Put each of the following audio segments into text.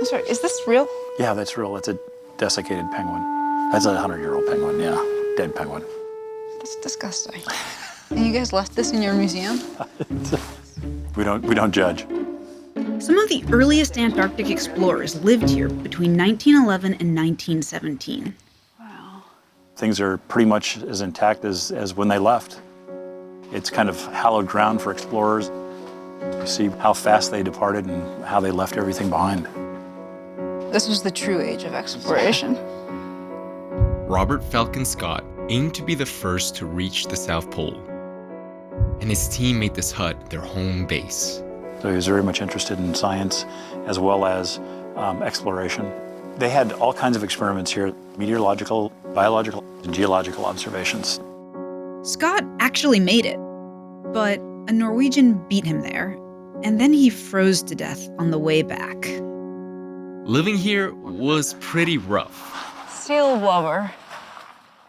sorry, is this real? Yeah, that's real. It's a desiccated penguin. That's a 100-year-old penguin, yeah. Dead penguin. That's disgusting. And you guys left this in your museum? We don't judge. Some of the earliest Antarctic explorers lived here between 1911 and 1917. Wow. Things are pretty much as intact as when they left. It's kind of hallowed ground for explorers. You see how fast they departed and how they left everything behind. This was the true age of exploration. Robert Falcon Scott aimed to be the first to reach the South Pole, and his team made this hut their home base. So he was very much interested in science as well as exploration. They had all kinds of experiments here, meteorological, biological, and geological observations. Scott actually made it, but a Norwegian beat him there, and then he froze to death on the way back. Living here was pretty rough. Seal blubber.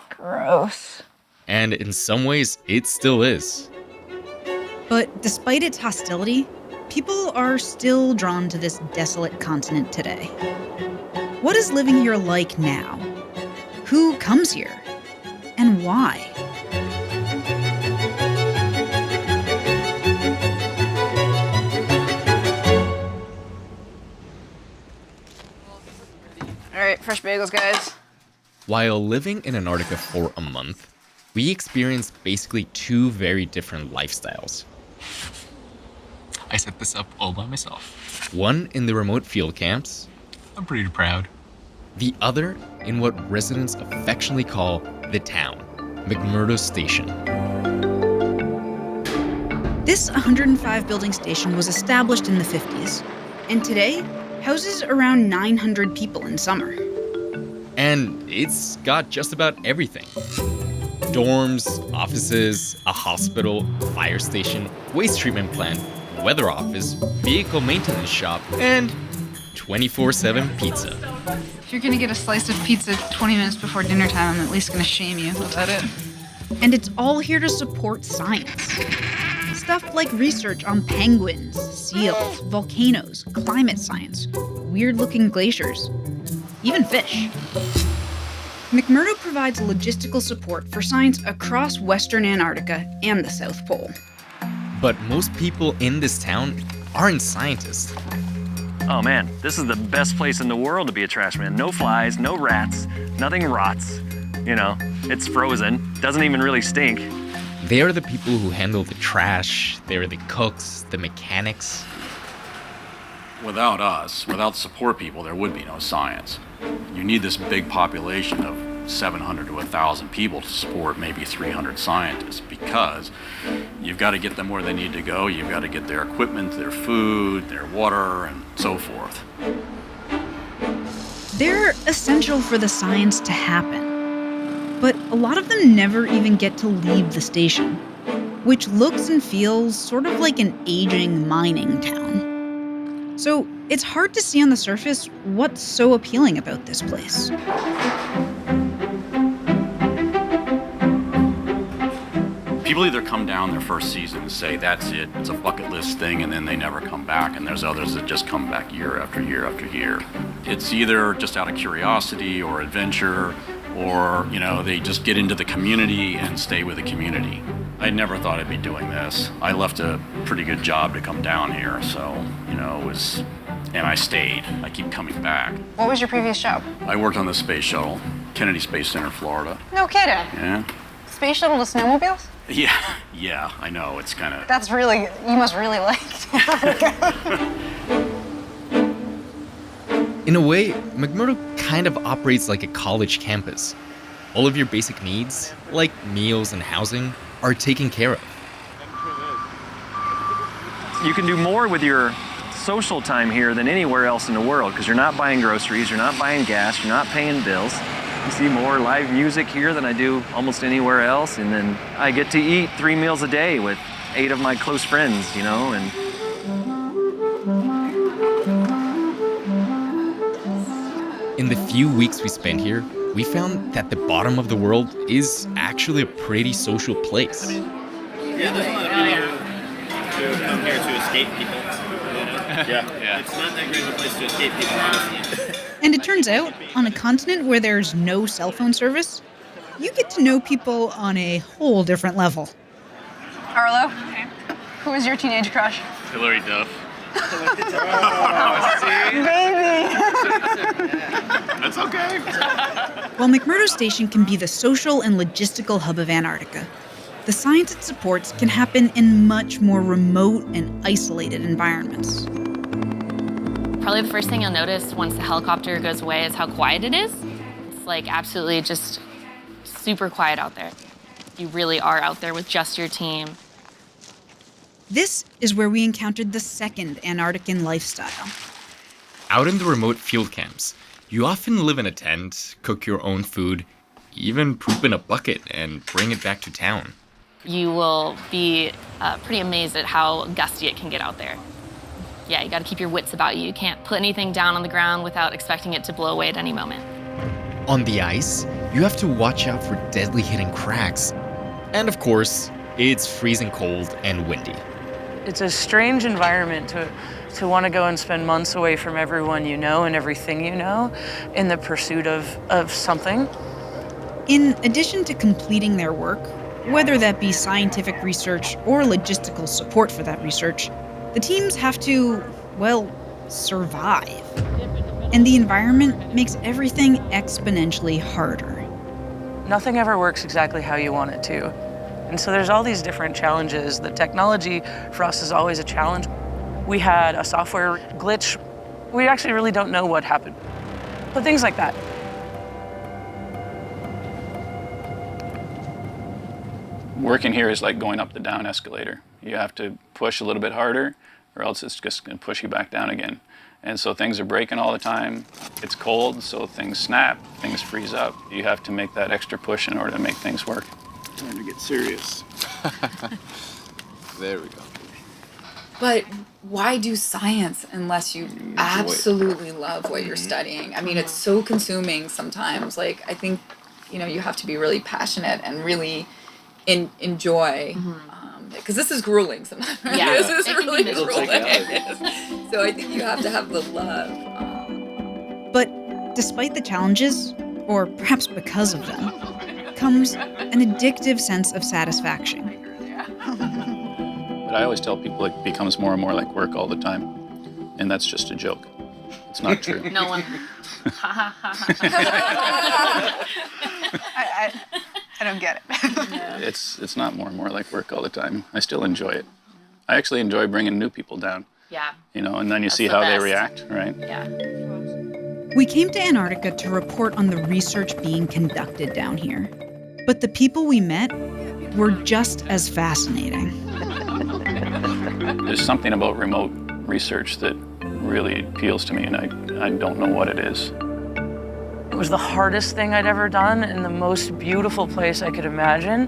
Gross. And in some ways, it still is. But despite its hostility, people are still drawn to this desolate continent today. What is living here like now? Who comes here? And why? All right, fresh bagels, guys. While living in Antarctica for a month, we experienced basically two very different lifestyles. I set this up all by myself. One in the remote field camps. I'm pretty proud. The other in what residents affectionately call the town, McMurdo Station. This 105-building station was established in the 50s, and today houses around 900 people in summer. And it's got just about everything. Dorms, offices, a hospital, fire station, waste treatment plant, weather office, vehicle maintenance shop, and 24/7 pizza. If you're gonna get a slice of pizza 20 minutes before dinner time, I'm at least gonna shame you. Is that it? And it's all here to support science. Stuff like research on penguins, seals, volcanoes, climate science, weird-looking glaciers, even fish. McMurdo provides logistical support for science across Western Antarctica and the South Pole. But most people in this town aren't scientists. Oh man, this is the best place in the world to be a trash man. No flies, no rats, nothing rots. You know, it's frozen, doesn't even really stink. They are the people who handle the trash, they're the cooks, the mechanics. Without us, without support people, there would be no science. You need this big population of 700 to 1,000 people to support maybe 300 scientists, because you've got to get them where they need to go. You've got to get their equipment, their food, their water, and so forth. They're essential for the science to happen. But a lot of them never even get to leave the station, which looks and feels sort of like an aging mining town. So it's hard to see on the surface what's so appealing about this place. People either come down their first season and say, that's it, it's a bucket list thing, and then they never come back, and there's others that just come back year after year after year. It's either just out of curiosity or adventure, or, you know, they just get into the community and stay with the community. I never thought I'd be doing this. I left a pretty good job to come down here, so, you know, it was, and I stayed. I keep coming back. What was your previous job? I worked on the space shuttle, Kennedy Space Center, Florida. No kidding. Yeah? Space shuttle to snowmobiles? Yeah, I know, it's kind of... That's really, you must really like Antarctica. In a way, McMurdo kind of operates like a college campus. All of your basic needs, like meals and housing, are taken care of. You can do more with your social time here than anywhere else in the world, because you're not buying groceries, you're not buying gas, you're not paying bills. I see more live music here than I do almost anywhere else, and then I get to eat 3 meals a day with 8 of my close friends, you know, and In the few weeks we spent here, we found that the bottom of the world is actually a pretty social place. Yeah, there's a lot of people who come here to escape people. Yeah. It's not that great of a place to escape people, honestly. And it turns out, on a continent where there's no cell phone service, you get to know people on a whole different level. Arlo, who was your teenage crush? Hillary Duff. That's okay. While McMurdo Station can be the social and logistical hub of Antarctica, the science it supports can happen in much more remote and isolated environments. Probably the first thing you'll notice once the helicopter goes away is how quiet it is. It's like absolutely just super quiet out there. You really are out there with just your team. This is where we encountered the second Antarctican lifestyle. Out in the remote field camps, you often live in a tent, cook your own food, even poop in a bucket and bring it back to town. You will be pretty amazed at how gusty it can get out there. Yeah, you gotta keep your wits about you. You can't put anything down on the ground without expecting it to blow away at any moment. On the ice, you have to watch out for deadly hidden cracks. And of course, it's freezing cold and windy. It's a strange environment to want to go and spend months away from everyone you know and everything you know in the pursuit of something. In addition to completing their work, whether that be scientific research or logistical support for that research, the teams have to, well, survive. And the environment makes everything exponentially harder. Nothing ever works exactly how you want it to. And so there's all these different challenges. The technology for us is always a challenge. We had a software glitch. We actually really don't know what happened. But things like that. Working here is like going up the down escalator. You have to push a little bit harder or else it's just going to push you back down again. And so things are breaking all the time. It's cold, so things snap, things freeze up. You have to make that extra push in order to make things work. Time to get serious. There we go. But why do science unless you absolutely love what you're studying? I mean, it's so consuming sometimes. Like, I think, you have to be really passionate and really enjoy, because this is grueling sometimes. Right? Yeah, This is really grueling. grueling. So I think you have to have the love. But despite the challenges, or perhaps because of them, comes an addictive sense of satisfaction. But I always tell people it becomes more and more like work all the time. And that's just a joke. It's not true. No one. I don't get it. It's not more and more like work all the time. I still enjoy it. I actually enjoy bringing new people down. Yeah. And then you see the how they best. react, right? Yeah. We came to Antarctica to report on the research being conducted down here. But the people we met were just as fascinating. There's something about remote research that really appeals to me, and I don't know what it is. It was the hardest thing I'd ever done in the most beautiful place I could imagine.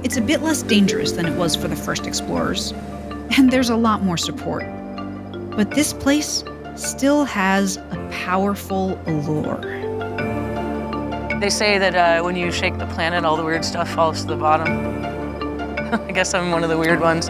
It's a bit less dangerous than it was for the first explorers, and there's a lot more support. But this place still has a powerful allure. They say that when you shake the planet, all the weird stuff falls to the bottom. I guess I'm one of the weird ones.